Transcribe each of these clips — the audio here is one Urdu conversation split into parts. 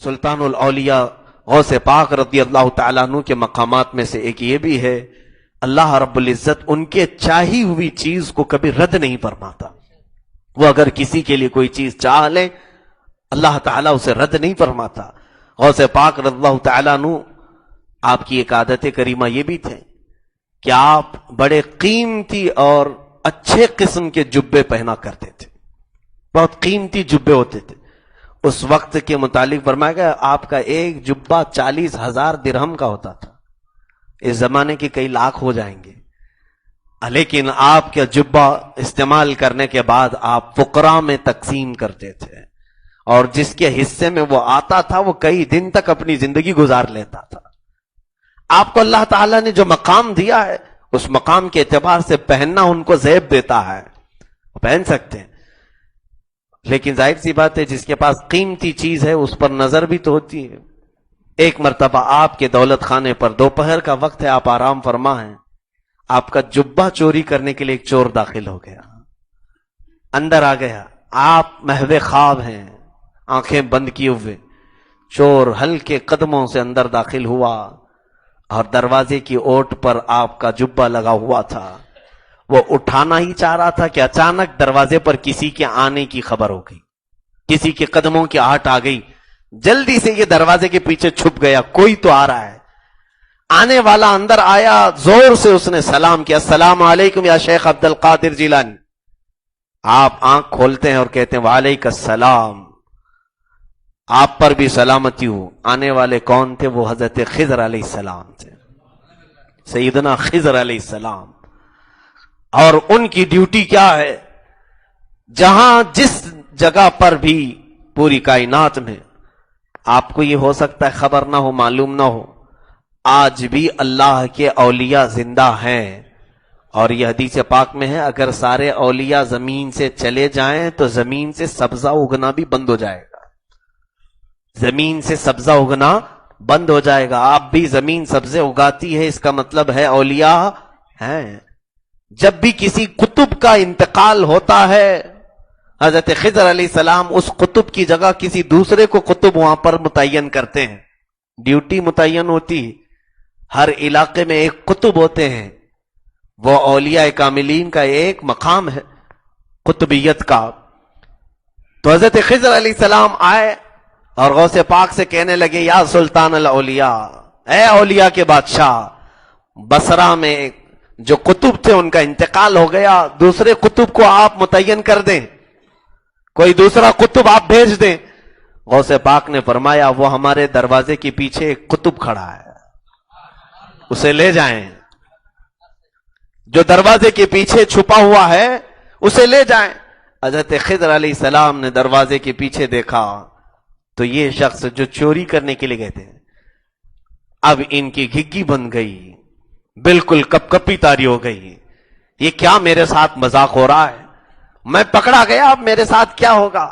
سلطان الاولیاء غوث پاک رضی اللہ تعالیٰ عنہ کے مقامات میں سے ایک یہ بھی ہے، اللہ رب العزت ان کے چاہی ہوئی چیز کو کبھی رد نہیں فرماتا۔ وہ اگر کسی کے لیے کوئی چیز چاہ لے اللہ تعالیٰ اسے رد نہیں فرماتا۔ غوث پاک رضی اللہ تعالیٰ عنہ آپ کی ایک عادت کریمہ یہ بھی تھے کہ آپ بڑے قیمتی اور اچھے قسم کے جبے پہنا کرتے تھے، بہت قیمتی جبے ہوتے تھے۔ اس وقت کے متعلق فرمایا گیا آپ کا ایک جبہ 40,000 درہم کا ہوتا تھا، اس زمانے کے کئی لاکھ ہو جائیں گے، لیکن آپ کا جبہ استعمال کرنے کے بعد آپ فقراء میں تقسیم کرتے تھے، اور جس کے حصے میں وہ آتا تھا وہ کئی دن تک اپنی زندگی گزار لیتا تھا۔ آپ کو اللہ تعالیٰ نے جو مقام دیا ہے اس مقام کے اعتبار سے پہننا ان کو زیب دیتا ہے، وہ پہن سکتے ہیں، لیکن ظاہر سی بات ہے جس کے پاس قیمتی چیز ہے اس پر نظر بھی تو ہوتی ہے۔ ایک مرتبہ آپ کے دولت خانے پر دوپہر کا وقت ہے، آپ آرام فرما ہیں، آپ کا جبہ چوری کرنے کے لیے ایک چور داخل ہو گیا، اندر آ گیا، آپ محو خواب ہیں، آنکھیں بند کیے ہوئے، چور ہلکے قدموں سے اندر داخل ہوا اور دروازے کی اوٹ پر آپ کا جبہ لگا ہوا تھا، وہ اٹھانا ہی چاہ رہا تھا کہ اچانک دروازے پر کسی کے آنے کی خبر ہو گئی، کسی کے قدموں کی آہٹ آ گئی، جلدی سے یہ دروازے کے پیچھے چھپ گیا، کوئی تو آ رہا ہے۔ آنے والا اندر آیا، زور سے اس نے سلام کیا، السلام علیکم یا شیخ عبد القادر جیلانی۔ آپ آنکھ کھولتے ہیں اور کہتے ہیں وعلیکم السلام، آپ پر بھی سلامتی ہو۔ آنے والے کون تھے؟ وہ حضرت خضر علیہ السلام تھے، سیدنا خضر علیہ السلام۔ اور ان کی ڈیوٹی کیا ہے؟ جہاں جس جگہ پر بھی پوری کائنات میں آپ کو یہ ہو سکتا ہے خبر نہ ہو، معلوم نہ ہو، آج بھی اللہ کے اولیاء زندہ ہیں، اور یہ حدیث پاک میں ہے اگر سارے اولیاء زمین سے چلے جائیں تو زمین سے سبزہ اگنا بھی بند ہو جائے گا، زمین سے سبزہ اگنا بند ہو جائے گا۔ آپ بھی زمین سبزے اگاتی ہے، اس کا مطلب ہے اولیاء ہیں۔ جب بھی کسی قطب کا انتقال ہوتا ہے حضرت خضر علیہ السلام اس قطب کی جگہ کسی دوسرے کو قطب وہاں پر متعین کرتے ہیں، ڈیوٹی متعین ہوتی، ہر علاقے میں ایک قطب ہوتے ہیں، وہ اولیاء کاملین کا ایک مقام ہے قطبیت کا۔ تو حضرت خضر علیہ السلام آئے اور غوث پاک سے کہنے لگے یا سلطان الاولیاء، اے اولیاء کے بادشاہ، بصرہ میں جو قطب تھے ان کا انتقال ہو گیا، دوسرے قطب کو آپ متعین کر دیں، کوئی دوسرا قطب آپ بھیج دیں۔ غوث پاک نے فرمایا وہ ہمارے دروازے کے پیچھے ایک قطب کھڑا ہے، اسے لے جائیں، جو دروازے کے پیچھے چھپا ہوا ہے اسے لے جائیں۔ حضرت خضر علیہ السلام نے دروازے کے پیچھے دیکھا تو یہ شخص جو چوری کرنے کے لیے گئے تھے اب ان کی گھگی بن گئی، بالکل کپ کپی تاری ہو گئی، یہ کیا میرے ساتھ مذاق ہو رہا ہے، میں پکڑا گیا، اب میرے ساتھ کیا ہوگا۔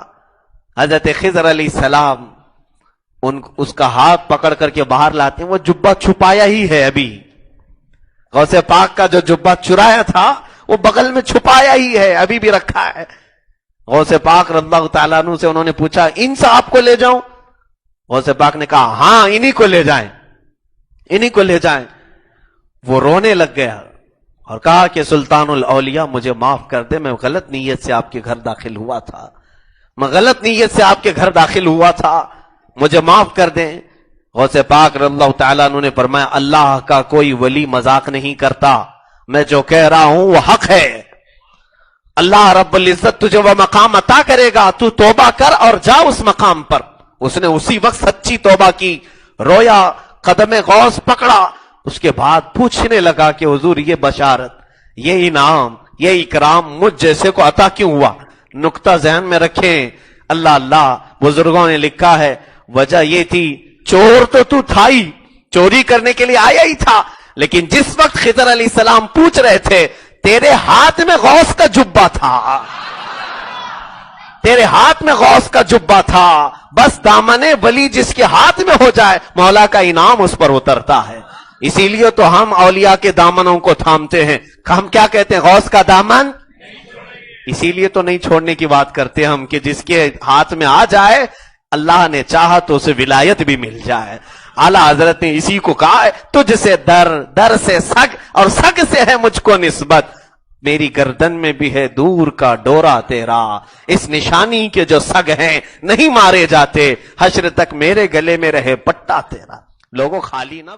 حضرت خضر علیہ السلام اس کا ہاتھ پکڑ کر کے باہر لاتے ہیں، وہ جبہ چھپایا ہی ہے، ابھی غوث پاک کا جو جبہ چرایا تھا وہ بغل میں چھپایا ہی ہے، ابھی بھی رکھا ہے۔ غوث پاک رضی اللہ تعالیٰ عنہ سے انہوں نے پوچھا ان صاحب کو لے جاؤں؟ غوث پاک نے کہا ہاں انہی کو لے جائیں، انہی کو لے جائیں۔ وہ رونے لگ گیا اور کہا کہ سلطان الاولیاء مجھے معاف کر دے، میں غلط نیت سے آپ کے گھر داخل ہوا تھا، میں غلط نیت سے آپ کے گھر داخل ہوا تھا، مجھے معاف کر دیں۔ غوث پاک رضی اللہ تعالیٰ عنہ نے فرمایا اللہ کا کوئی ولی مذاق نہیں کرتا، میں جو کہہ رہا ہوں وہ حق ہے، اللہ رب العزت تجھے وہ مقام عطا کرے گا، تو توبہ کر اور جا اس مقام پر۔ اس نے اسی وقت سچی توبہ کی، رویا، قدم غوث پکڑا، اس کے بعد پوچھنے لگا کہ حضور یہ بشارت، یہ انعام، یہ اکرام مجھ جیسے کو عطا کیوں ہوا؟ نقطہ ذہن میں رکھیں، اللہ بزرگوں نے لکھا ہے وجہ یہ تھی چور تو تھا ہی، چوری کرنے کے لیے آیا ہی تھا، لیکن جس وقت خضر علیہ السلام پوچھ رہے تھے تیرے ہاتھ میں غوث کا جبہ تھا، تیرے ہاتھ میں غوث کا جبہ تھا، بس دامن ولی جس کے ہاتھ میں ہو جائے مولا کا انعام اس پر اترتا ہے۔ اسی لیے تو ہم اولیاء کے دامنوں کو تھامتے ہیں، ہم کیا کہتے ہیں غوث کا دامن، اسی لیے تو نہیں چھوڑنے کی بات کرتے ہم کہ جس کے ہاتھ میں آ جائے اللہ نے چاہا تو اسے ولایت بھی مل جائے. اعلیٰ حضرت نے اسی کو کہا ہے تجھ سے در سے سگ اور سگ سے ہے مجھ کو نسبت. میری گردن میں بھی ہے دور کا ڈورا تیرا, اس نشانی کے جو سگ ہیں نہیں مارے جاتے, حشر تک میرے گلے میں رہے پٹا تیرا. لوگوں خالی نہ